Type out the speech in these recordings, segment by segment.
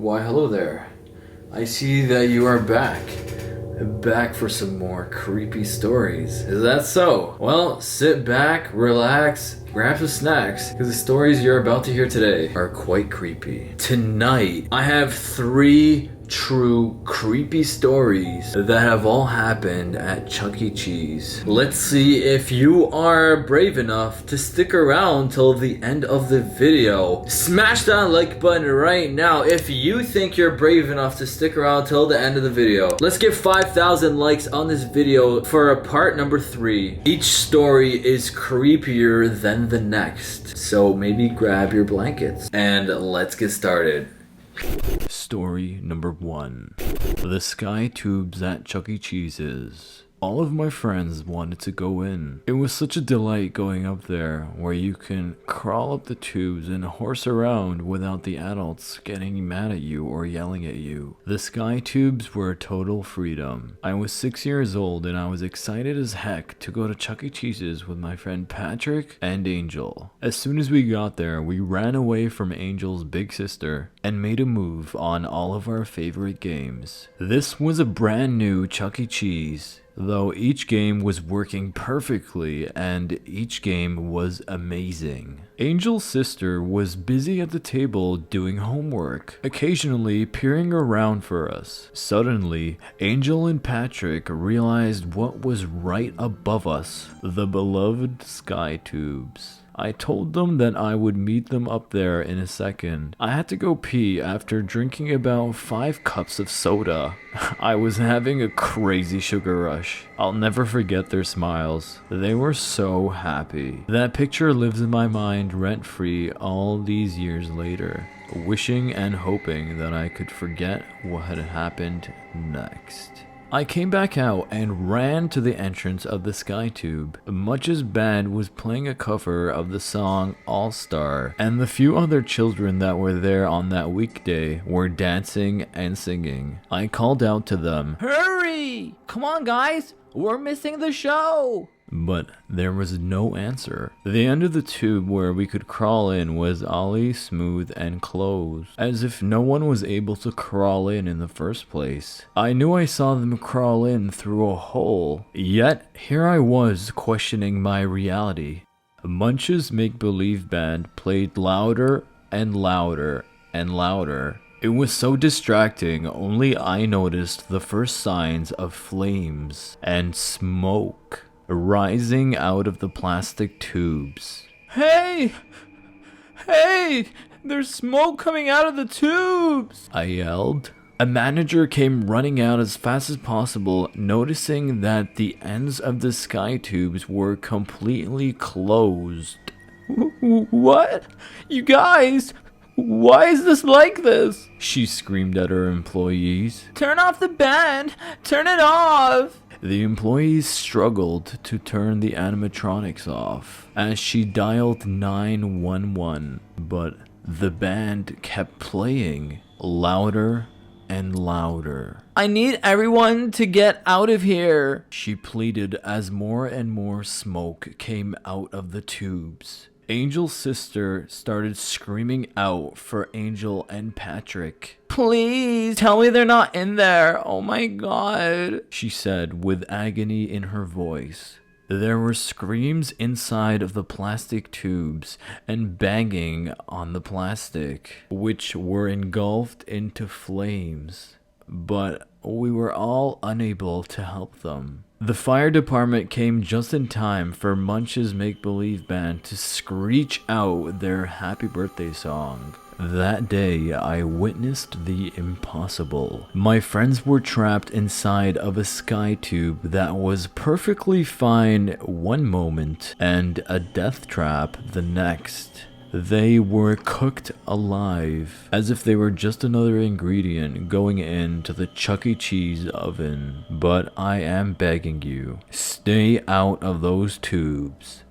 Why, hello there. I see that you are back. Back for some more creepy stories. Is that so? Well, sit back, relax, grab some snacks, because the stories you're about to hear today are quite creepy. Tonight, I have 3 true creepy stories that have all happened at Chuck E. Cheese. Let's see if you are brave enough to stick around till the end of the video. Smash that like button right now if you think you're brave enough to stick around till the end of the video. Let's get 5,000 likes on this video for a part number 3. Each story is creepier than the next, so maybe grab your blankets and let's get started. Story number 1. The Sky Tubes at Chuck E. Cheese's. All of my friends wanted to go in. It was such a delight going up there, where you can crawl up the tubes and horse around without the adults getting mad at you or yelling at you. The Sky Tubes were total freedom. I was 6 years old and I was excited as heck to go to Chuck E. Cheese's with my friend Patrick and Angel. As soon as we got there, we ran away from Angel's big sister and made a move on all of our favorite games. This was a brand new Chuck E. Cheese, though each game was working perfectly and each game was amazing. Angel's sister was busy at the table doing homework, occasionally peering around for us. Suddenly, Angel and Patrick realized what was right above us, the beloved Sky Tubes. I told them that I would meet them up there in a second. I had to go pee after drinking about 5 cups of soda. I was having a crazy sugar rush. I'll never forget their smiles. They were so happy. That picture lives in my mind rent-free all these years later, wishing and hoping that I could forget what had happened next. I came back out and ran to the entrance of the Sky Tube. Munch's band was playing a cover of the song All Star, and the few other children that were there on that weekday were dancing and singing. I called out to them, "Hurry! Come on guys, we're missing the show!" But there was no answer. The end of the tube where we could crawl in was ollie smooth and closed, as if no one was able to crawl in the first place. I knew I saw them crawl in through a hole, yet here I was questioning my reality. Munch's make-believe band played louder and louder and louder. It was so distracting, only I noticed the first signs of flames and smoke rising out of the plastic tubes. Hey! Hey! There's smoke coming out of the tubes! I yelled. A manager came running out as fast as possible, noticing that the ends of the Sky Tubes were completely closed. What? You guys! Why is this like this? She screamed at her employees. Turn off the band! Turn it off! The employees struggled to turn the animatronics off as she dialed 911, but the band kept playing louder and louder. I need everyone to get out of here, she pleaded as more and more smoke came out of the tubes. Angel's sister started screaming out for Angel and Patrick. Please tell me they're not in there. Oh my god, she said with agony in her voice. There were screams inside of the plastic tubes and banging on the plastic, which were engulfed into flames. But we were all unable to help them. The fire department came just in time for Munch's make-believe band to screech out their happy birthday song. That day, I witnessed the impossible. My friends were trapped inside of a Sky Tube that was perfectly fine one moment and a death trap the next. They were cooked alive, as if they were just another ingredient going into the Chuck E. Cheese oven. But I am begging you, stay out of those tubes.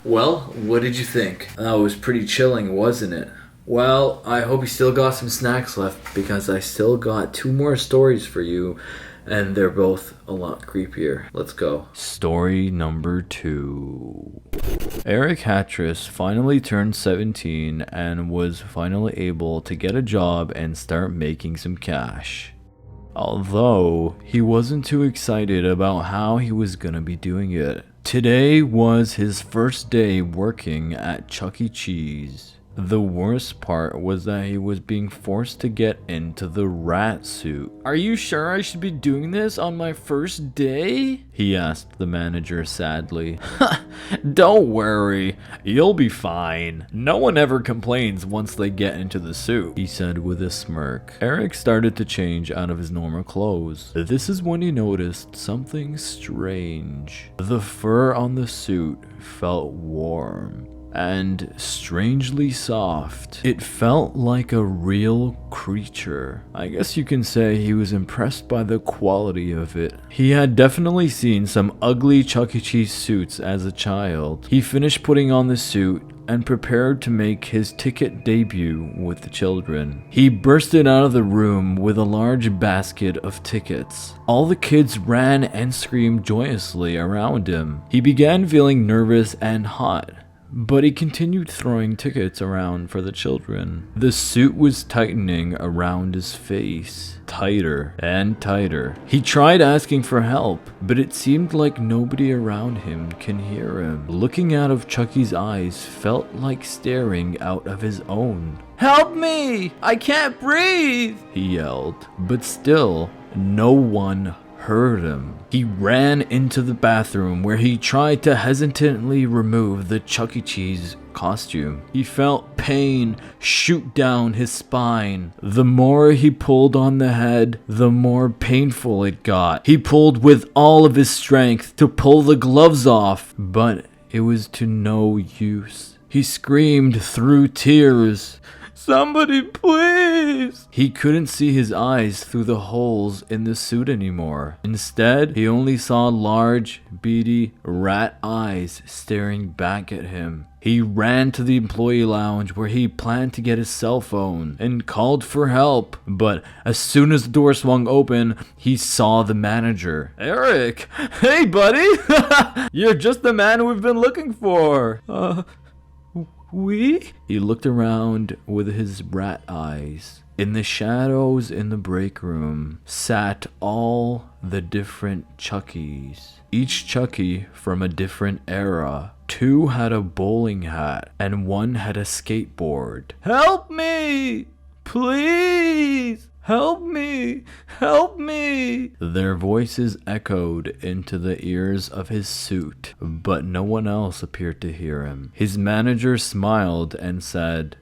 Well, what did you think? That was pretty chilling, wasn't it? Well, I hope you still got some snacks left, because I still got 2 more stories for you and they're both a lot creepier. Let's go. Story number 2. Eric Hatris finally turned 17 and was finally able to get a job and start making some cash. Although, he wasn't too excited about how he was gonna be doing it. Today was his first day working at Chuck E. Cheese. The worst part was that he was being forced to get into the rat suit. "Are you sure I should be doing this on my first day?" he asked the manager sadly. "Don't worry, you'll be fine. No one ever complains once they get into the suit," he said with a smirk. Eric started to change out of his normal clothes. This is when he noticed something strange. The fur on the suit felt warm and strangely soft. It felt like a real creature. I guess you can say he was impressed by the quality of it. He had definitely seen some ugly Chuck E. Cheese suits as a child. He finished putting on the suit and prepared to make his ticket debut with the children. He bursted out of the room with a large basket of tickets. All the kids ran and screamed joyously around him. He began feeling nervous and hot, but he continued throwing tickets around for the children. The suit was tightening around his face, tighter and tighter. He tried asking for help, but it seemed like nobody around him can hear him. Looking out of Chucky's eyes felt like staring out of his own. "Help me! I can't breathe!" he yelled. But still, no one heard him. He ran into the bathroom where he tried to hesitantly remove the Chuck E. Cheese costume. He felt pain shoot down his spine. The more he pulled on the head, the more painful it got. He pulled with all of his strength to pull the gloves off, but it was to no use. He screamed through tears, "Somebody please!" He couldn't see his eyes through the holes in the suit anymore. Instead, he only saw large, beady rat eyes staring back at him. He ran to the employee lounge where he planned to get his cell phone and called for help. But as soon as the door swung open, he saw the manager. "Eric! Hey, buddy! You're just the man we've been looking for!" He looked around with his rat eyes. In the shadows in the break room sat all the different Chuckies. Each Chucky from a different era. 2 had a bowling hat and 1 had a skateboard. "Help me! Please! Help me! Help me!" Their voices echoed into the ears of his suit, but no one else appeared to hear him. His manager smiled and said,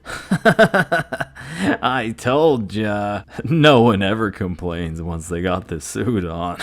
"I told ya, no one ever complains once they got the suit on."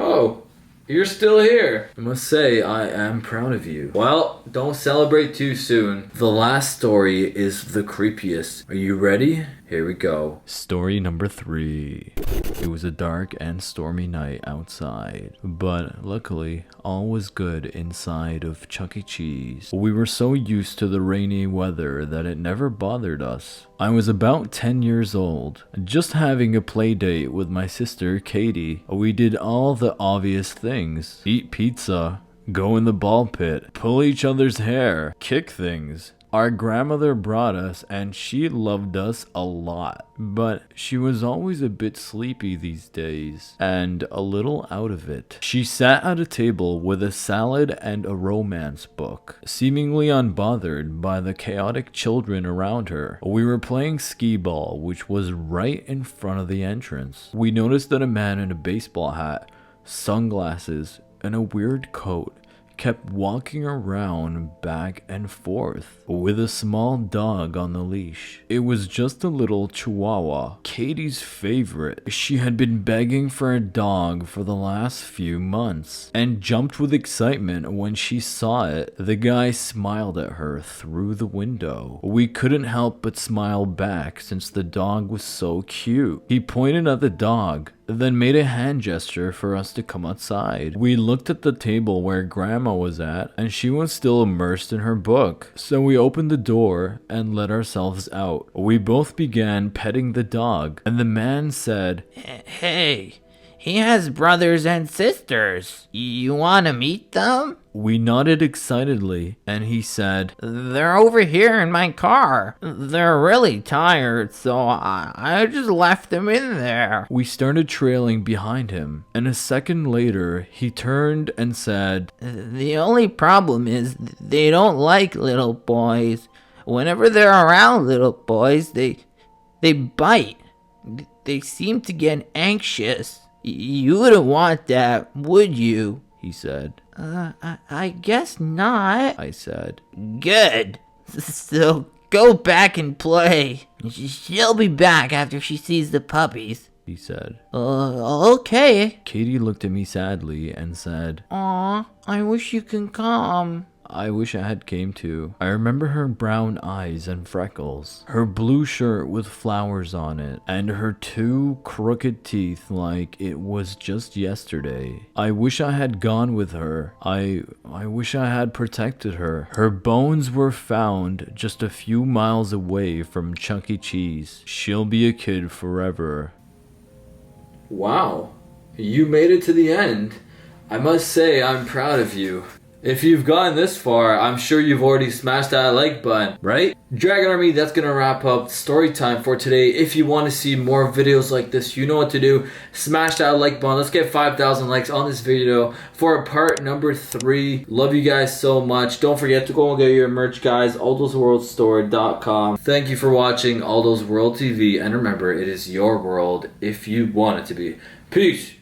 Oh, you're still here. I must say, I am proud of you. Well, don't celebrate too soon. The last story is the creepiest. Are you ready? Here we go. Story number 3. It was a dark and stormy night outside, but luckily, all was good inside of Chuck E. Cheese. We were so used to the rainy weather that it never bothered us. I was about 10 years old, just having a play date with my sister Katie. We did all the obvious things: eat pizza, go in the ball pit, pull each other's hair, kick things. Our grandmother brought us and she loved us a lot, but she was always a bit sleepy these days and a little out of it. She sat at a table with a salad and a romance book, seemingly unbothered by the chaotic children around her. We were playing skee-ball, which was right in front of the entrance. We noticed that a man in a baseball hat, sunglasses, and a weird coat kept walking around back and forth with a small dog on the leash. It was just a little chihuahua, Katie's favorite. She had been begging for a dog for the last few months and jumped with excitement when she saw it. The guy smiled at her through the window. We couldn't help but smile back since the dog was so cute. He pointed at the dog, then made a hand gesture for us to come outside. We looked at the table where Grandma was at, and she was still immersed in her book. So we opened the door and let ourselves out. We both began petting the dog, and the man said, Hey, he has brothers and sisters. You want to meet them? We nodded excitedly, and he said, They're over here in my car. They're really tired, so I just left them in there. We started trailing behind him, and a second later, he turned and said, The only problem is they don't like little boys. Whenever they're around little boys, they bite. They seem to get anxious. You wouldn't want that, would you? He said. I guess not, I said. Good. So go back and play. She'll be back after she sees the puppies. He said. Okay. Katie looked at me sadly and said, Aw, I wish you can come. I wish I had came too. I remember her brown eyes and freckles, her blue shirt with flowers on it, and her two crooked teeth like it was just yesterday. I wish I had gone with her. I wish I had protected her. Her bones were found just a few miles away from Chuck E. Cheese. She'll be a kid forever. Wow, you made it to the end. I must say I'm proud of you. If you've gotten this far, I'm sure you've already smashed that like button, right? Dragon Army, that's gonna wrap up story time for today. If you want to see more videos like this, you know what to do. Smash that like button. Let's get 5,000 likes on this video for part number 3. Love you guys so much. Don't forget to go and get your merch, guys. AldosWorldStore.com. Thank you for watching Aldos World TV, and remember, it is your world if you want it to be. Peace.